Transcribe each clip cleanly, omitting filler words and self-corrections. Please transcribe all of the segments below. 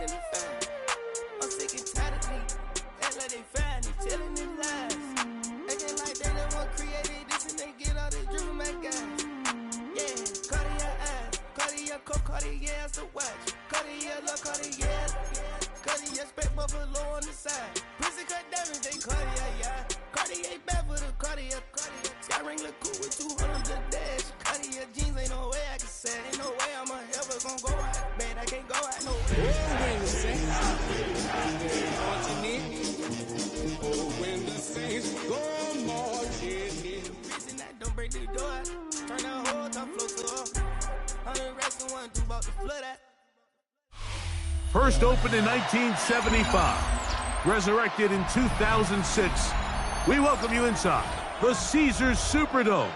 in the fan. I'm sick and tired of these. Act like they fine, they telling them lies. Acting like they the one created this and they get all this driven my guys. Yeah, Cartier eyes, Cartier coke, Cartier as the watch. Cartier look, Cartier. Cartier spec buffalo on the side. Pussy cut diamonds, they Cartier, yeah. Cartier bad for the Cartier. Sky ring look cool with 200 the dash. Cartier jeans, ain't no way I can say. Ain't no way I'm ever gonna go out. Man, I can't go out no way. What you need? Oh, when the saints go marching in. Reason that don't break the door. Turn that whole top floor to up. 100 racks and 1 2 about to flood that. First opened in 1975, resurrected in 2006. We welcome you inside the Caesars Superdome,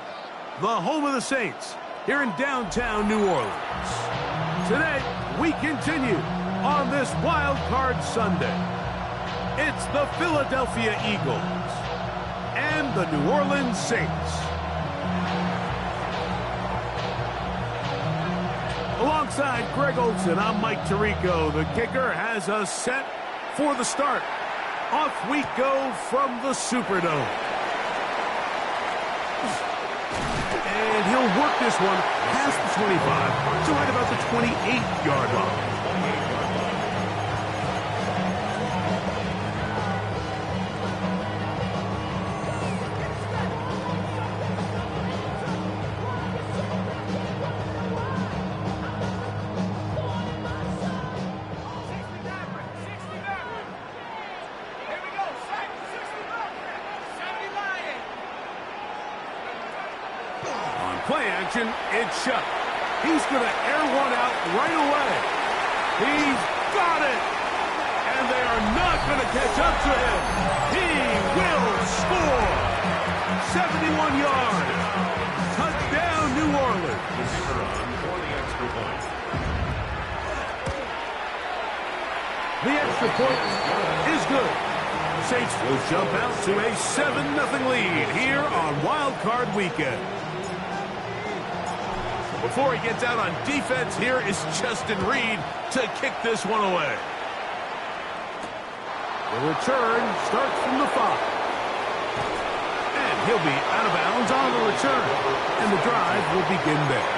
the home of the Saints, here in downtown New Orleans. Today, we continue on this Wild Card Sunday. It's the Philadelphia Eagles and the New Orleans Saints. Alongside Greg Olson, I'm Mike Tirico. The kicker has us set for the start. Off we go from the Superdome. And he'll work this one past the 25 to right about the 28-yard line. Play action, it's shut. He's going to air one out right away. He's got it. And they are not going to catch up to him. He will score. 71 yards. Touchdown, New Orleans. The extra point is good. Saints will jump out to a 7-0 lead here on Wild Card Weekend. Before he gets out on defense, here is Justin Reed to kick this one away. The return starts from the 5. And he'll be out of bounds on the return. And the drive will begin there.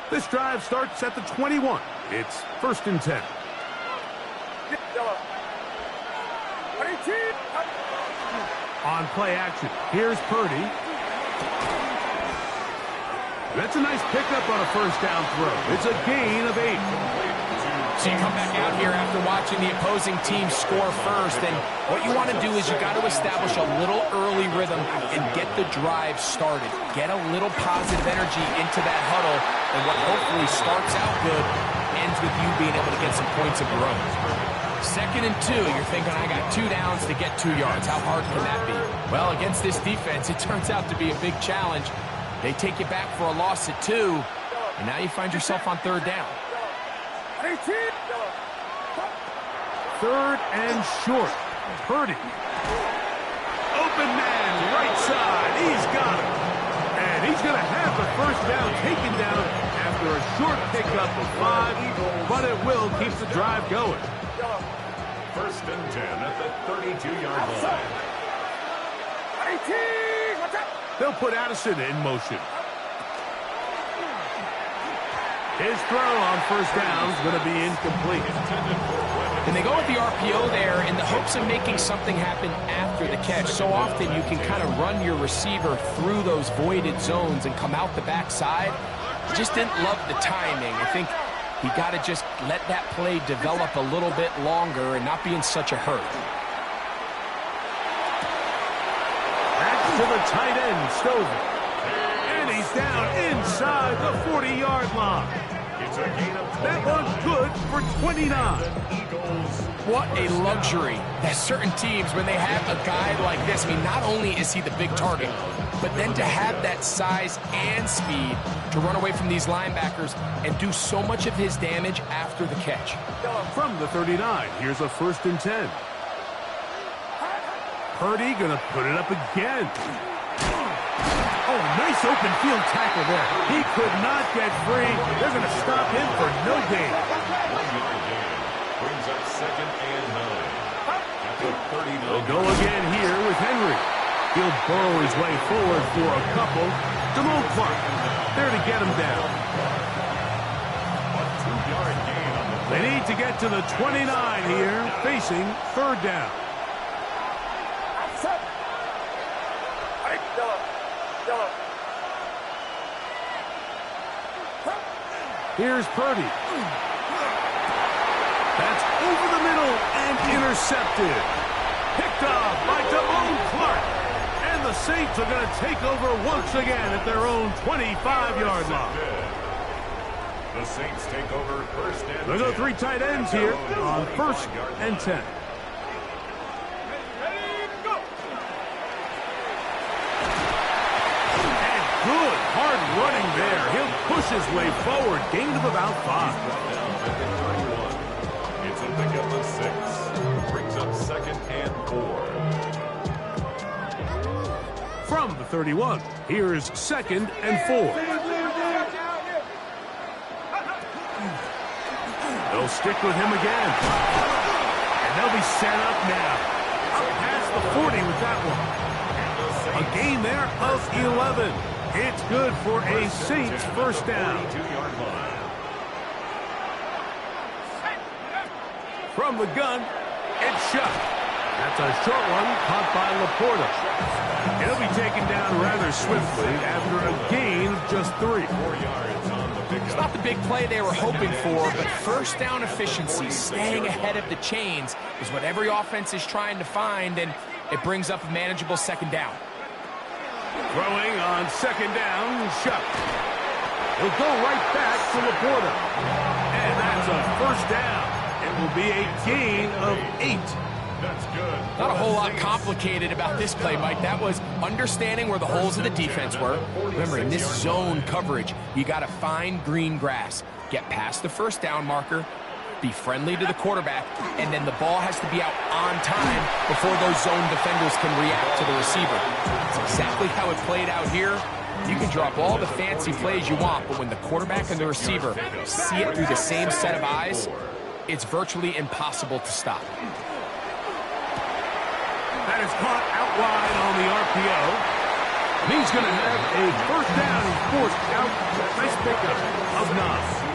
This drive starts at the 21. It's 1st and 10. On play action, here's Purdy. That's a nice pickup on a first down throw. It's a gain of 8. So you come back out here after watching the opposing team score first, and what you want to do is you got to establish a little early rhythm and get the drive started. Get a little positive energy into that huddle, and what hopefully starts out good ends with you being able to get some points of your own. 2nd and 2, you're thinking, I got 2 downs to get 2 yards. How hard can that be? Well, against this defense, it turns out to be a big challenge. They take you back for a loss at 2, and now you find yourself on 3rd down. 3rd and short. Purdy. Open man, right side. He's got it. And he's going to have the first down taken down after a short pickup of 5, but it will keep the drive going. 1st and 10 at the 32-yard line. They'll put Addison in motion. His throw on first down is going to be incomplete. And they go with the RPO there in the hopes of making something happen after the catch. So often you can kind of run your receiver through those voided zones and come out the backside. Just didn't love the timing. I think he got to just let that play develop a little bit longer and not be in such a hurry. Back to the tight end, Stover. And he's down inside the 40-yard line. It's a gain of 20. That one's good for 29. What a luxury that certain teams, when they have a guy like this, I mean, not only is he the big target, but then to have that size and speed to run away from these linebackers and do so much of his damage after the catch. From the 39, here's a 1st and 10. Purdy gonna put it up again. Oh, nice open field tackle there. He could not get free. They're going to stop him for no gain. 1 yard gain. Brings up 2nd and 9. At the 39. They'll go again here with Henry. He'll burrow his way forward for a couple. Clark there to get him down. A 2-yard gain on the They need to get to the 29 here, facing 3rd down. Here's Purdy. That's over the middle and intercepted. Picked off by Clark. And the Saints are going to take over once again at their own 25-yard line. The Saints take over 1st and 10. They'll go 3 tight ends here on 1st and 10. Good, hard running there. He'll push his way forward. Gain of about 5. It's a pickup of 6. Brings up 2nd and 4. From the 31, here's 2nd and 4. They'll stick with him again. And they'll be set up now. Up past the 40 with that one. A gain there of 11. It's good for a Saints 1st down. From the gun, it's shot. That's a short one caught by Laporta. He'll be taken down rather swiftly after a gain of just 3. 4 yards on the pickup. It's not the big play they were hoping for, but 1st down efficiency, staying ahead of the chains, is what every offense is trying to find, and it brings up a manageable 2nd down. Throwing on 2nd down, Shuck. He'll go right back to Laporta. And that's a 1st down. It will be a gain of 8. That's good. Not a whole lot complicated about this play, Mike. That was understanding where the holes of the defense were. Remember, in this zone coverage, you got to find green grass. Get past the 1st down marker, be friendly to the quarterback, and then the ball has to be out on time before those zone defenders can react to the receiver. That's exactly how it played out here. You can drop all the fancy plays you want, but when the quarterback and the receiver see it through the same set of eyes, it's virtually impossible to stop. That is caught out wide on the RPO. And he's going to have a 1st down and forced out. Nice pickup of 9.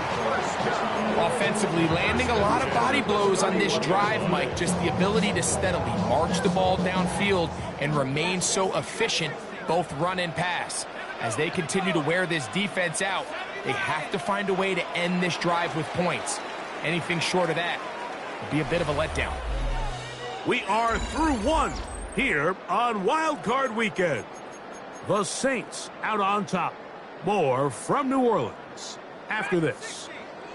Offensively, landing a lot of body blows on this drive, Mike. Just the ability to steadily march the ball downfield and remain so efficient, both run and pass. As they continue to wear this defense out, they have to find a way to end this drive with points. Anything short of that would be a bit of a letdown. We are through 1 here on Wild Card Weekend. The Saints out on top. More from New Orleans after this.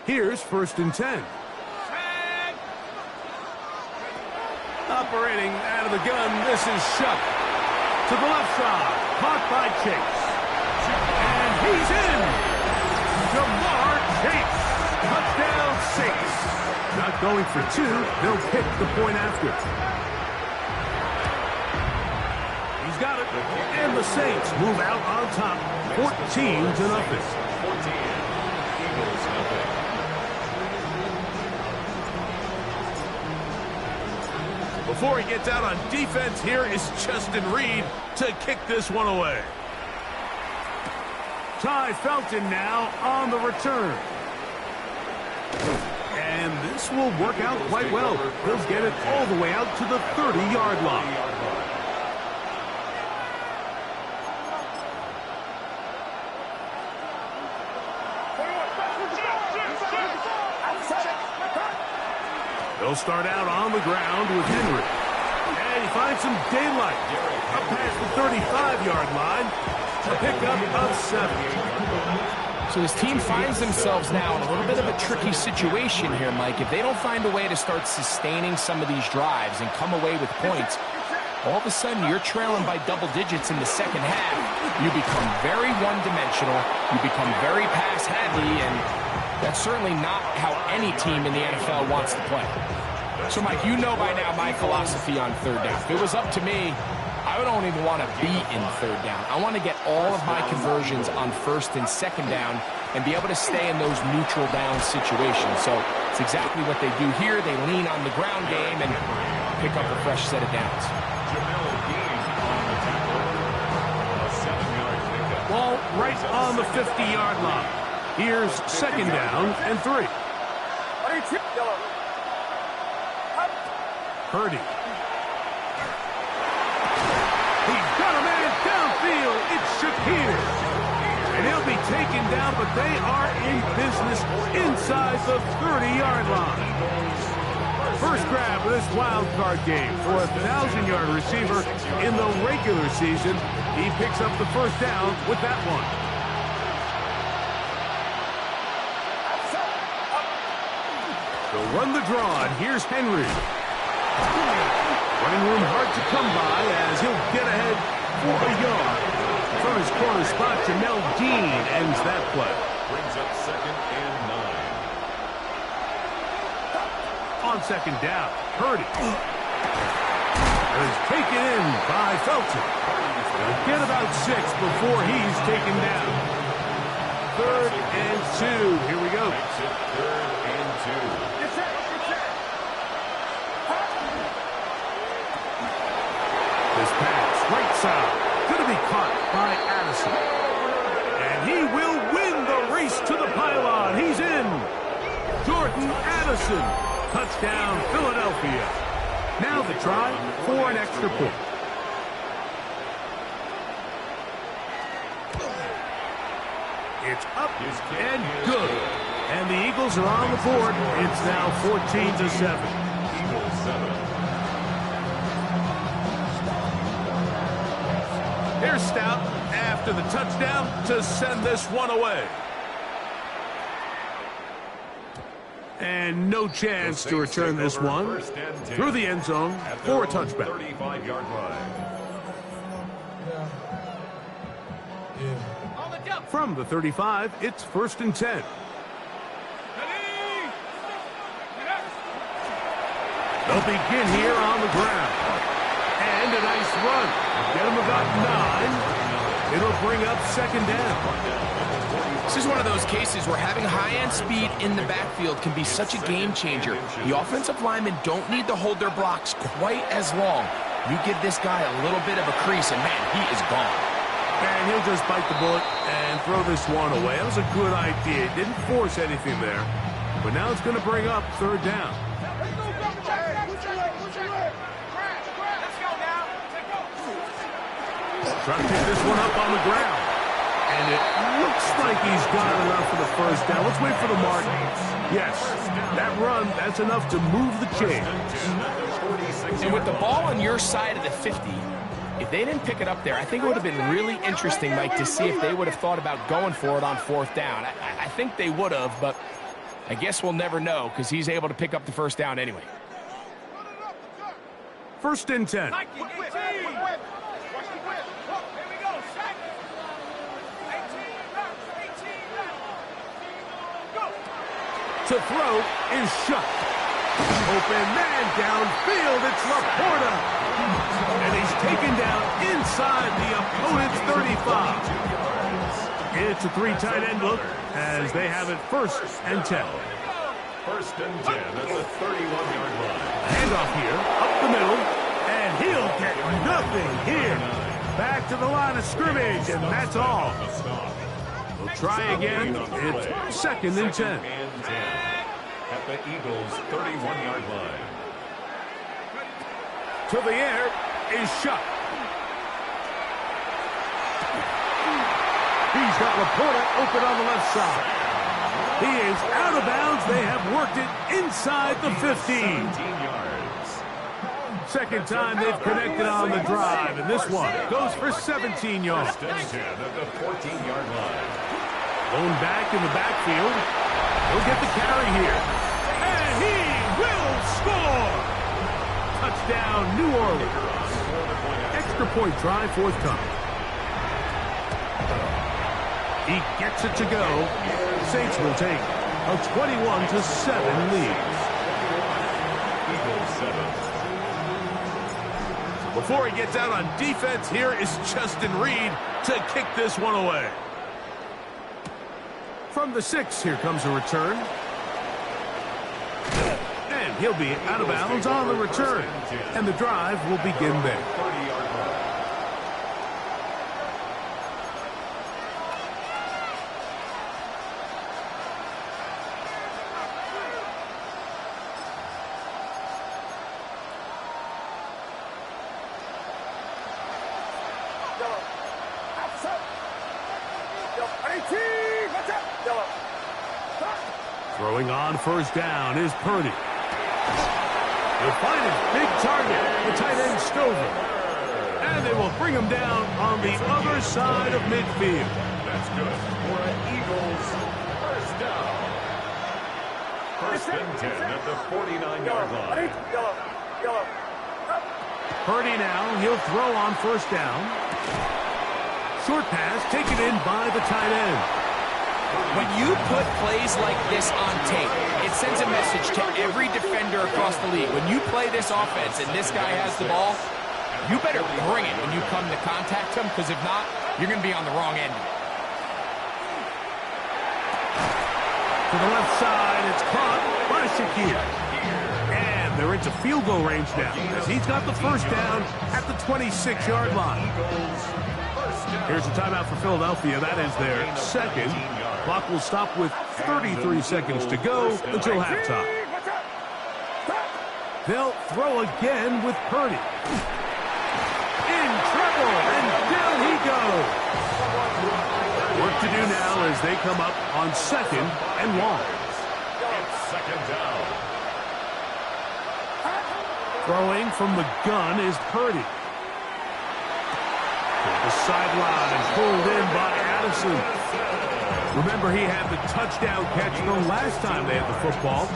Here's 1st and 10. Operating out of the gun, this is Shuck. To the left side, caught by Chase. And he's in! Jamar Chase. Touchdown Saints. Not going for 2, they'll pick the point after. He's got it. And the Saints move out on top, 14-0. 14. Eagles nothing. Before he gets out on defense, here is Justin Reed to kick this one away. Ty Felton now on the return. And this will work out quite well. He'll get it all the way out to the 30-yard line. They'll start out on the ground with Henry. And he finds some daylight. Up past the 35-yard line. A pickup of 7. So this team finds themselves now in a little bit of a tricky situation here, Mike. If they don't find a way to start sustaining some of these drives and come away with points, all of a sudden you're trailing by double digits in the second half. You become very one-dimensional. You become very pass-heavy, and that's certainly not how any team in the NFL wants to play. So, Mike, you know by now my philosophy on third down. If it was up to me, I don't even want to be in third down. I want to get all of my conversions on first and second down and be able to stay in those neutral down situations. So it's exactly what they do here. They lean on the ground game and pick up a fresh set of downs. Ball right on the 50-yard line. Here's second down and 3. Purdy. He's got a man downfield. It's Shakir. And he'll be taken down, but they are in business inside the 30-yard line. First grab of this wild card game for a 1,000-yard receiver in the regular season. He picks up the first down with that one. They'll run the draw, and here's Henry. Running room hard to come by as he'll get ahead for a yard. From his corner spot, Jamel Dean ends that play. Brings up second and 9. On second down, Purdy is taken in by Felton. He'll get about 6 before he's taken down. Third and 2. Here we go. Third and 2. This pass, right side, going to be caught by Addison. And he will win the race to the pylon. He's in. Jordan Addison. Touchdown, Philadelphia. Now the try for an extra point. It's up and good. And the Eagles are on the board. It's now 14-7. Eagles 7. Here's Stout after the touchdown to send this one away. And no chance to return this one through the end zone for a touchback. 35-yard line. From the 35, it's first and 10. They'll begin here on the ground. And a nice run. Get him about 9. It'll bring up second down. This is one of those cases where having high-end speed in the backfield can be such a game changer. The offensive linemen don't need to hold their blocks quite as long. You give this guy a little bit of a crease, and man, he is gone. And he'll just bite the bullet and throw this one away. That was a good idea. Didn't force anything there. But now it's going to bring up third down. Trying to pick this one up on the ground. And it looks like he's got enough for the first down. Let's wait for the mark. Yes, that run, that's enough to move the chains. And with the ball on your side of the 50, if they didn't pick it up there, I think it would have been really interesting, Mike, to see if they would have thought about going for it on fourth down. I think they would have, but I guess we'll never know because he's able to pick up the first down anyway. First and 10. To throw is shut. Open man downfield. It's Laporta. And he's taken down inside the opponent's 35. It's a 3 tight end look as they have it first and 10. First and 10 at the 31-yard line. Handoff here, up the middle, and he'll get nothing here. Back to the line of scrimmage, and that's all. We'll try again. It's second and 10. At the Eagles' 31-yard line. To the air is shot. He's got Laporta open on the left side. He is out of bounds. They have worked it inside the 15. 17 yards. Second time they've connected on the drive, and this one goes for 17 yards. First and 10 at the 14-yard line. Going back in the backfield. He'll get the carry here. And he will score! Touchdown, New Orleans. Extra point try forthcoming. He gets it to go. Saints will take a 21-7 lead. Eagles 7. The Before he gets out on defense, here is Justin Reed to kick this one away. From the 6, here comes a return. And he'll be out of bounds on the return. And the drive will begin there. Throwing on first down is Purdy. He'll find his big target, the tight end Stover. And they will bring him down on the other side of midfield. That's good for an Eagles first down. First and 10 at the 49-yard line. Purdy now, he'll throw on first down. Short pass taken in by the tight end. When you put plays like this on tape, it sends a message to every defender across the league. When you play this offense and this guy has the ball, you better bring it when you come to contact him, because if not, you're going to be on the wrong end of it. To the left side, it's caught by Shakir. And they're into field goal range now, as he's got the first down at the 26-yard line. Here's a timeout for Philadelphia. That is their second. Clock will stop with 33 seconds to go until halftime. They'll throw again with Purdy. In trouble, and down he goes. Work to do now as they come up on 2nd and 1. It's second down. Throwing from the gun is Purdy. The sideline pulled in by Addison. Remember, he had the touchdown catch the last time they had the football.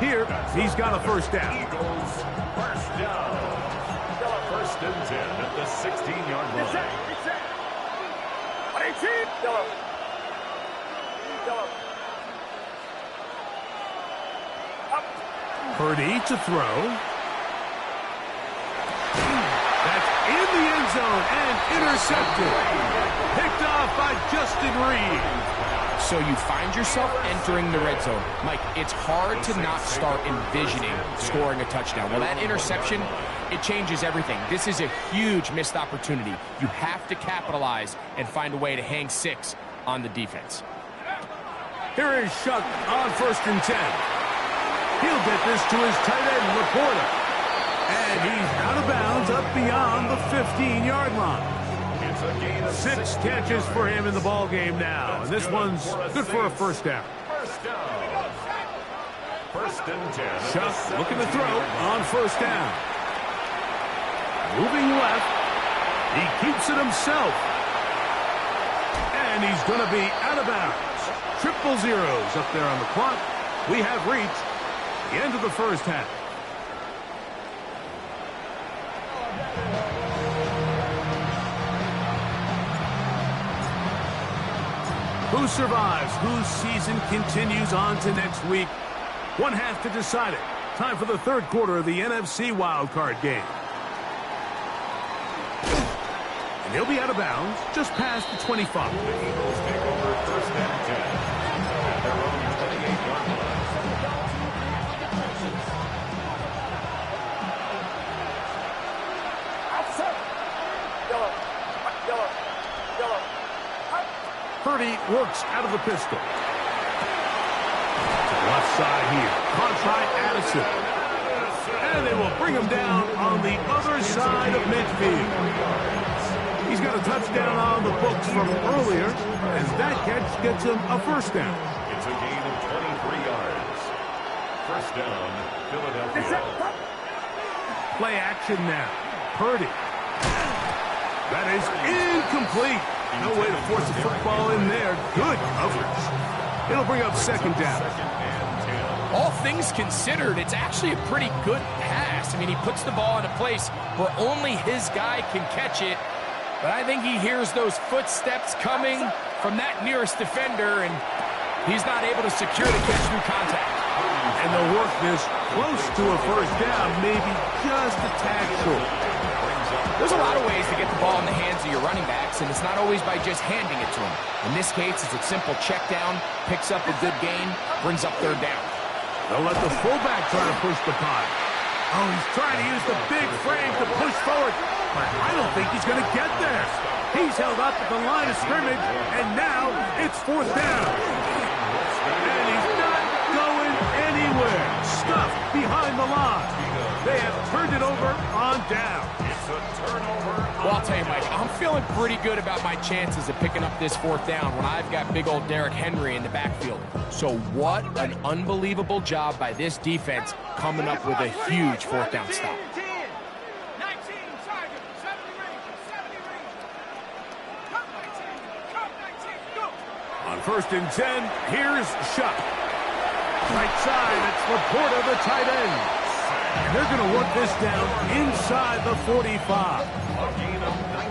Here, he's got a first down. Eagles first down. First and 10 at the 16-yard line. Purdy to throw. That's in the end zone and intercepted. Picked off by Justin Reed. So you find yourself entering the red zone. Mike, it's hard to not start envisioning scoring a touchdown. Well, that interception, it changes everything. This is a huge missed opportunity. You have to capitalize and find a way to hang 6 on the defense. Here is Shuck on 1st and 10. He'll get this to his tight end, Laporta. And he's out of bounds up beyond the 15-yard line. 6 catches for him in the ball game now, and this one's good for a first down. First down. First and 10. Shuck looking to throw on first down. Moving left. He keeps it himself. And he's going to be out of bounds. 000 up there on the clock. We have reached the end of the first half. Who survives? Whose season continues on to next week? One half to decide it. Time for the third quarter of the NFC wildcard game. And he'll be out of bounds just past the 25. The Eagles take over first and 10 at their own 28-yard line. Purdy works out of the pistol. To the left side here. Caught by Addison. And they will bring him down on the other side of midfield. He's got a touchdown on the books from earlier, as that catch gets him a first down. It's a gain of 23 yards. First down, Philadelphia. Play action now. Purdy. That is incomplete. No way to force the football in there. Good coverage. It'll bring up second down. All things considered, it's actually a pretty good pass. I mean, he puts the ball in a place where only his guy can catch it. But I think he hears those footsteps coming from that nearest defender, and he's not able to secure the catch through contact. And they'll work this close to a first down, maybe just a tad short. There's a lot of ways to get the ball in the hands of your running backs, and it's not always by just handing it to them. In this case, it's a simple check down, picks up a good gain, brings up third down. They'll let the fullback try to push the punt. Oh, he's trying to use the big frame to push forward, but I don't think he's going to get there. He's held up at the line of scrimmage, and now it's fourth down. And he's not going anywhere. Stuffed behind the line. They have turned it over on down. It's a turnover. Well, I'll tell you, Mike, I'm feeling pretty good about my chances of picking up this fourth down when I've got big old Derrick Henry in the backfield. So what an unbelievable job by this defense coming up with a huge fourth down stop. On 1st and 10, here's Shuck. Right side, it's Laporta, the tight end. And they're going to work this down inside the 45.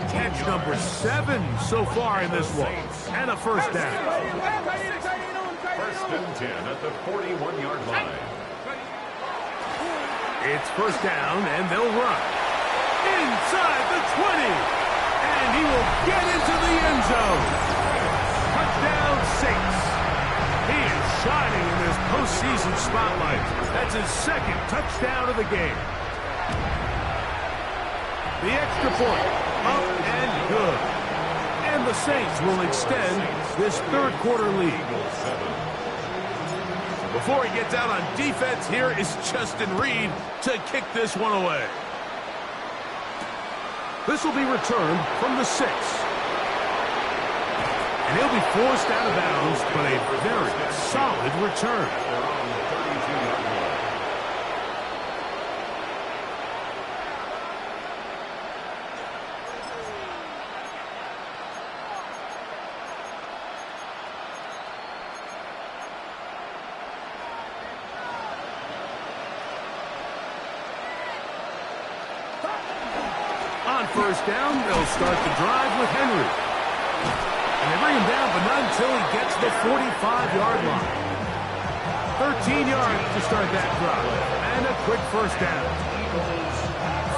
Catch number 7 so far in this one. And a first down. 1st and 10 at the 41-yard line. It's first down, and they'll run. Inside the 20. And he will get into the end zone. Touchdown 6. He is shining in this postseason spotlight. That's his 2nd touchdown of the game. The extra point, up and good. And the Saints will extend this 3rd quarter lead. Before he gets out on defense, here is Justin Reed to kick this one away. This will be returned from the 6. And he'll be forced out of bounds, but a very solid return. On first down, they'll start the drive with Henry. And they bring him down, but not until he gets the 45-yard line. 13 yards to start that drive. And a quick first down.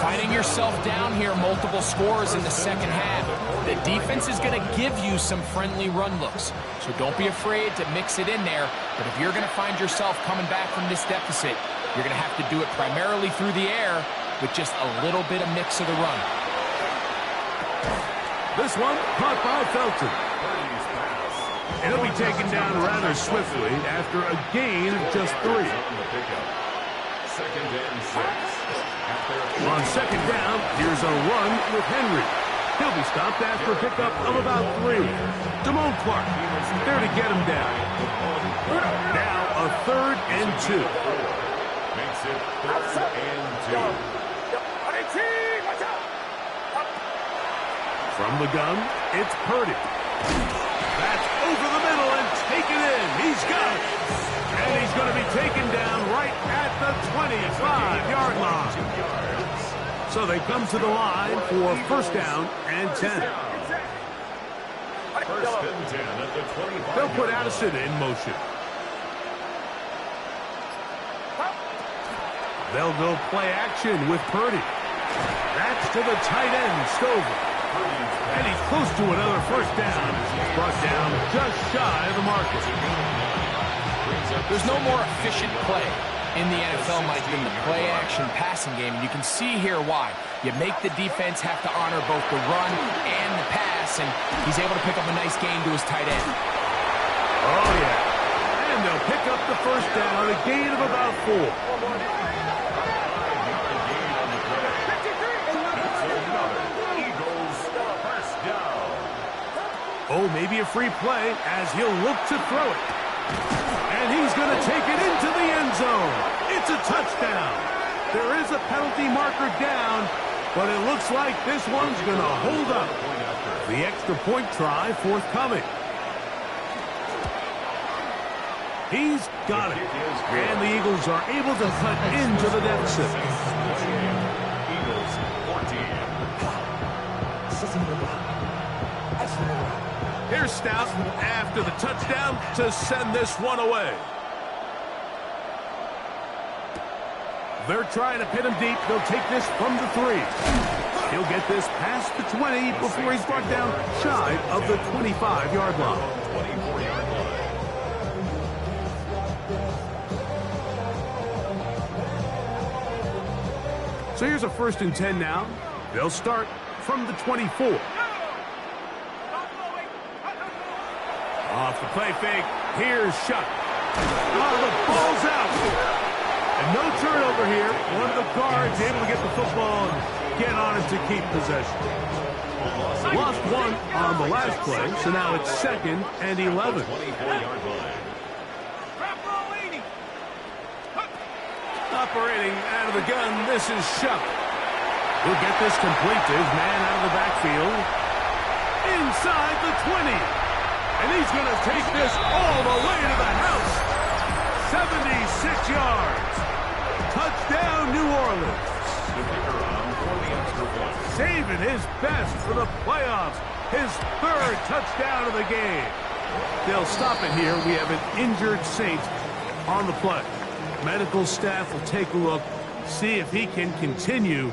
Finding yourself down here, multiple scores in the second half. The defense is going to give you some friendly run looks. So don't be afraid to mix it in there. But if you're going to find yourself coming back from this deficit, you're going to have to do it primarily through the air with just a little bit of mix of the run. This one, caught by Felton. And he'll be taken down rather swiftly after a gain of just 3. On 2nd down, here's a run with Henry. He'll be stopped after a pickup of about 3. Damone Clark, there to get him down. Now a 3rd and 2. Makes it 3rd and 2. From the gun, it's Purdy. That's over the middle and taken in. He's got it. And he's going to be taken down right at the 25-yard line. So they come to the line for first down and 10. 1st and 10 at the 25. They'll put Addison in motion. They'll go play action with Purdy. That's to the tight end, Stover. And he's close to another first down. He's brought down just shy of the marker. There's no more efficient play in the NFL, Mike, than the play-action passing game. And you can see here why. You make the defense have to honor both the run and the pass, and he's able to pick up a nice gain to his tight end. Oh, yeah. And they'll pick up the first down, a gain of about 4. Oh, maybe a free play as he'll look to throw it. And he's going to take it into the end zone. It's a touchdown. There is a penalty marker down, but it looks like this one's going to hold up. The extra point try forthcoming. He's got it. And the Eagles are able to cut into the deficit. Eagles 14. Here's Stout after the touchdown to send this one away. They're trying to pin him deep. They'll take this from the 3. He'll get this past the 20 before he's brought down shy of the 25-yard line. 24-yard line. So here's a 1st and 10 now. They'll start from the 24. Off the play fake. Here's Shuck. Oh, the ball's out. And no turnover here. One of the guards able to get the football and get on it to keep possession. Lost one on the last play, so now it's 2nd and 11. 24-yard line. Operating out of the gun, this is Shuck. He'll get this complete to his man out of the backfield. Inside the 20. And he's going to take this all the way to the house. 76 yards. Touchdown, New Orleans. Saving his best for the playoffs. His 3rd touchdown of the game. They'll stop it here. We have an injured Saint on the play. Medical staff will take a look, see if he can continue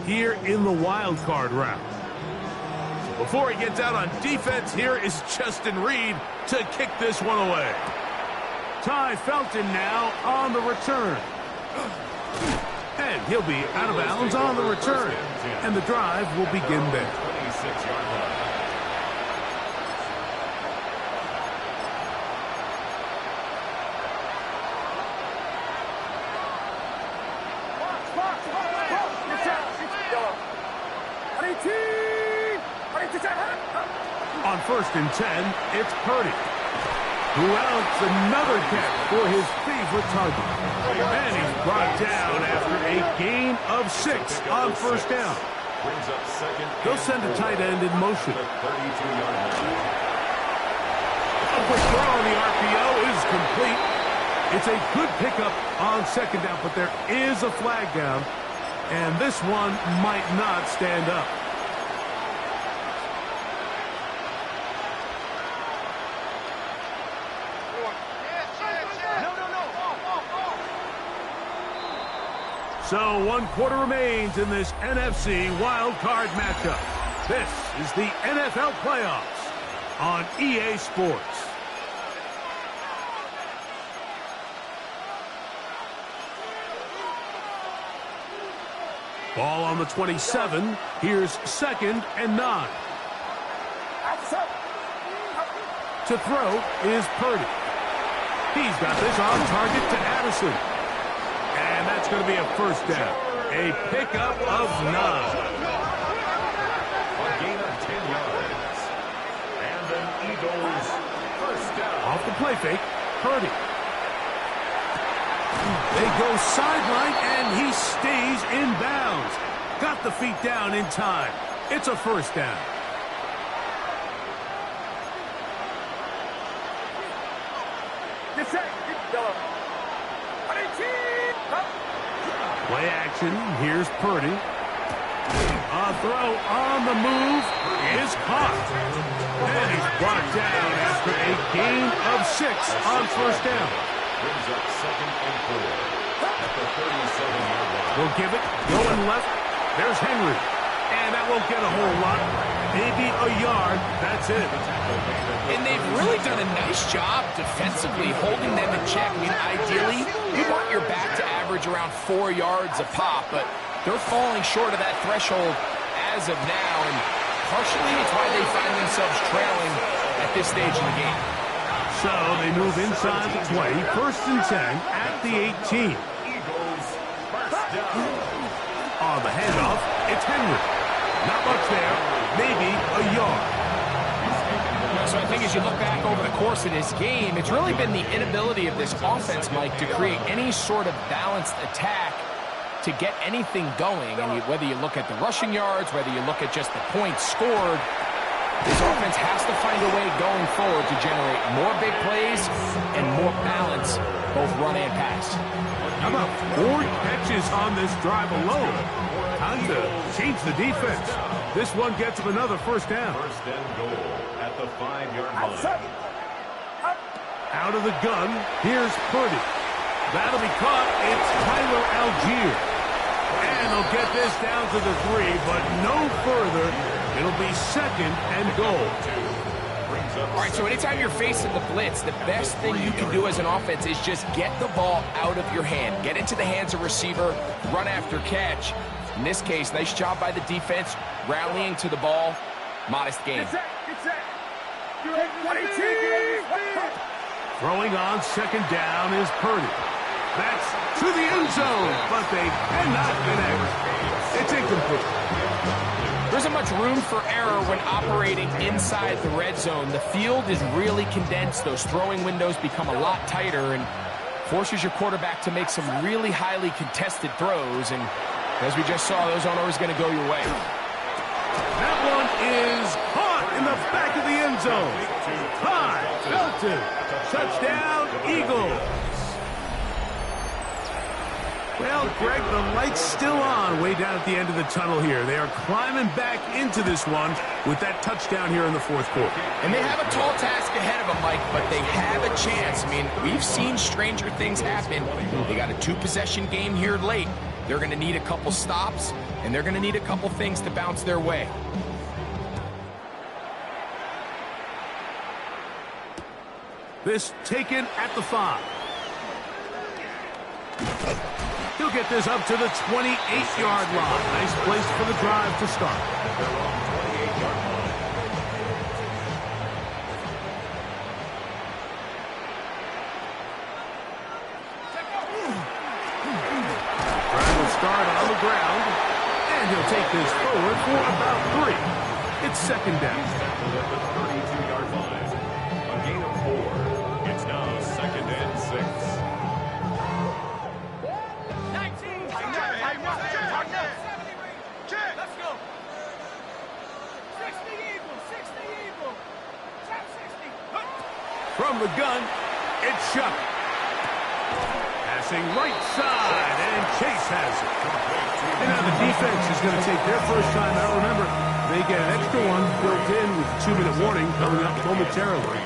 here in the wild card round. So before he gets out on defense, here is Justin Reed to kick this one away. Ty Felton now on the return. And he'll be out of bounds on the return. And the drive will begin there. 26-yard line. On 1st and 10, it's Purdy, who outs another catch for his favorite target. And he's brought down after a gain of 6 on 1st down. Brings up 2nd. They'll send a tight end in motion. The 32-yard line. A quick throw on the RPO is complete. It's a good pickup on 2nd down, but there is a flag down, and this one might not stand up. So 1 quarter remains in this NFC wild card matchup. This is the NFL playoffs on EA Sports. Ball on the 27. Here's 2nd and 9. To throw is Purdy. He's got this on target to Addison. And that's going to be a 1st down. A pickup of 9. A gain of 10 yards. And an Eagles 1st down. Off the play fake, Purdy. They go sideline, and he stays in bounds. Got the feet down in time. It's a 1st down. Play action. Here's Purdy. A throw on the move is caught. And he's brought down after a gain of 6 on 1st down. Brings up 2nd and 4 at the 37-yard line. We'll give it. Going left. There's Henry. And that won't get a whole lot. Maybe a yard. That's it. And they've really done a nice job defensively holding them in check. I mean, ideally, you want your back to average around 4 yards a pop, but they're falling short of that threshold as of now, and partially it's why they find themselves trailing at this stage in the game. So they move inside the 20, 1st and 10 at the 18. Eagles 1st down. On the handoff, it's Henry. Not much there, maybe a yard. So I think as you look back over the course of this game, it's really been the inability of this offense, Mike, to create any sort of balanced attack to get anything going. And whether you look at the rushing yards, whether you look at just the points scored, this offense has to find a way going forward to generate more big plays and more balance, both run and pass. How about 4 catches on this drive alone? Time to change the defense. This one gets him another 1st down. 1st and goal at the 5-yard line. Out of the gun, here's Purdy. That'll be caught. It's Tyler Algier. And they'll get this down to the 3, but no further. It'll be 2nd and goal. All right, so anytime you're facing the blitz, the best thing you can do as an offense is just get the ball out of your hand. Get into the hands of receiver, run after catch. In this case, nice job by the defense, rallying to the ball. Modest gain. Throwing on 2nd down is Purdy. That's to the end zone, but they cannot connect. It's incomplete. There isn't much room for error when operating inside the red zone. The field is really condensed. Those throwing windows become a lot tighter and forces your quarterback to make some really highly contested throws. And as we just saw, those aren't always going to go your way. That one is caught in the back of the end zone. High, Belton. Touchdown, Eagles. Well, Greg, the light's still on way down at the end of the tunnel here. They are climbing back into this one with that touchdown here in the 4th quarter. And they have a tall task ahead of them, Mike, but they have a chance. I mean, we've seen stranger things happen. They got a 2-possession game here late. They're going to need a couple stops, and they're going to need a couple things to bounce their way. This taken at the 5. He'll get this up to the 28-yard line. Nice place for the drive to start. Drive will start on the ground, and he'll take this forward for about 3. It's 2nd down. At the 32-yard line. A gain of 4. It's now 2nd and 6. From the gun, it's Chuck. Passing right side, and Chase has it. And now the defense is going to take their first time out. Remember, they get an extra one built in with a 2-minute warning coming up momentarily.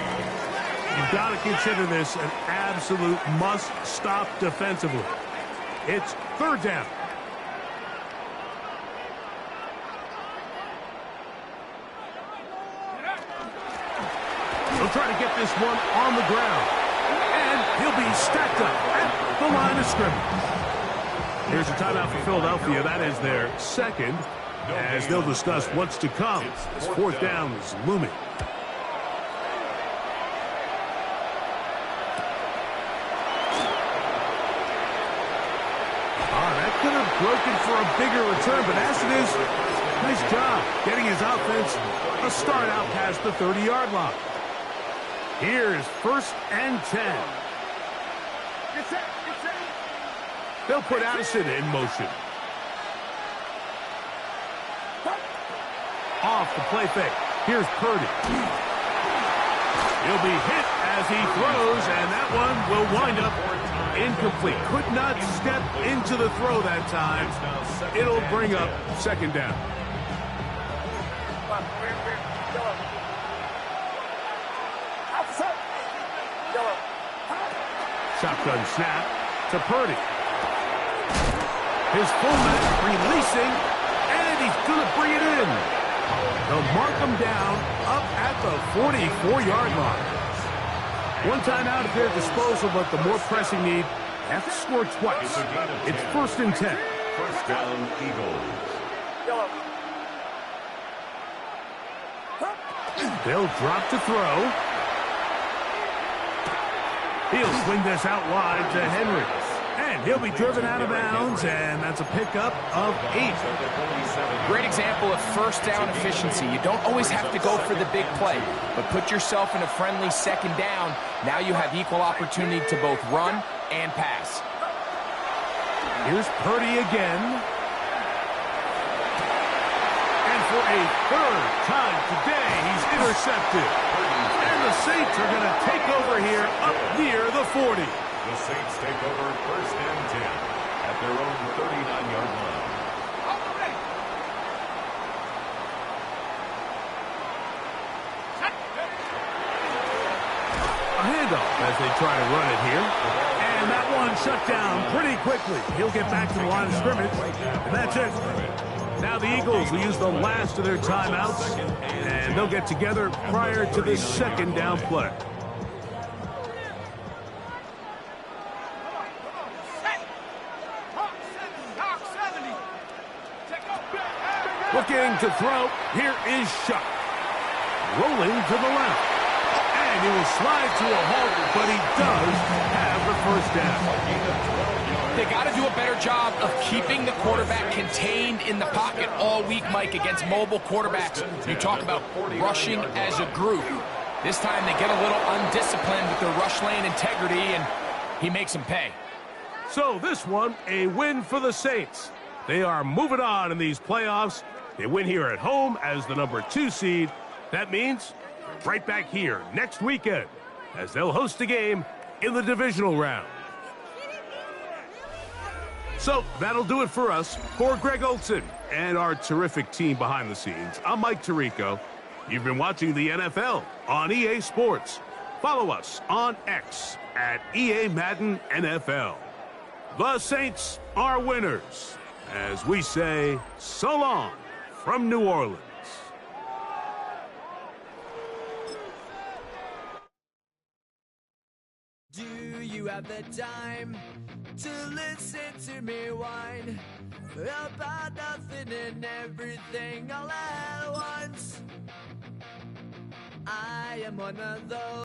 You've got to consider this an absolute must-stop defensively. It's 3rd down. He'll try to get this one on the ground. And he'll be stacked up at the line of scrimmage. Here's a timeout for Philadelphia. That is their 2nd, as they'll discuss what's to come. This 4th down is looming. That could have broken for a bigger return, but as it is, nice job getting his offense a start out past the 30-yard line. Here's 1st and 10. They'll put Addison in motion. Off the play fake. Here's Purdy. He'll be hit as he throws, and that one will wind up incomplete. Could not step into the throw that time. It'll bring up 2nd down. Shotgun snap to Purdy. His fullback releasing, and he's going to bring it in. They'll mark him down up at the 44-yard line. One timeout at their disposal, but the more pressing need, have to score twice. It's 1st and 10. 1st down, Eagles. They'll drop to throw. He'll swing this out wide to Henry. And he'll be driven out of bounds, and that's a pickup of 8. Great example of 1st down efficiency. You don't always have to go for the big play, but put yourself in a friendly 2nd down. Now you have equal opportunity to both run and pass. Here's Purdy again. And for a 3rd time today, he's intercepted. And the Saints are going to take over here up near the 40. The Saints take over 1st and 10 at their own 39-yard line. A handoff as they try to run it here. And that one shut down pretty quickly. He'll get back to the line of scrimmage, and that's it. Now the Eagles will use the last of their timeouts, and they'll get together prior to the second down play. Looking to throw. Here is Shuck. Rolling to the left. And he will slide to a halt, but he does have the first down. They got to do a better job of keeping the quarterback contained in the pocket all week, Mike, against mobile quarterbacks. You talk about rushing as a group. This time they get a little undisciplined with their rush lane integrity, and he makes them pay. So this one, a win for the Saints. They are moving on in these playoffs. They win here at home as the number 2 seed. That means right back here next weekend as they'll host a game in the divisional round. So that'll do it for us. For Greg Olson and our terrific team behind the scenes, I'm Mike Tirico. You've been watching the NFL on EA Sports. Follow us on X at EA Madden NFL. The Saints are winners, as we say so long from New Orleans. Do you have the time to listen to me whine about nothing and everything all at once? I am one of those.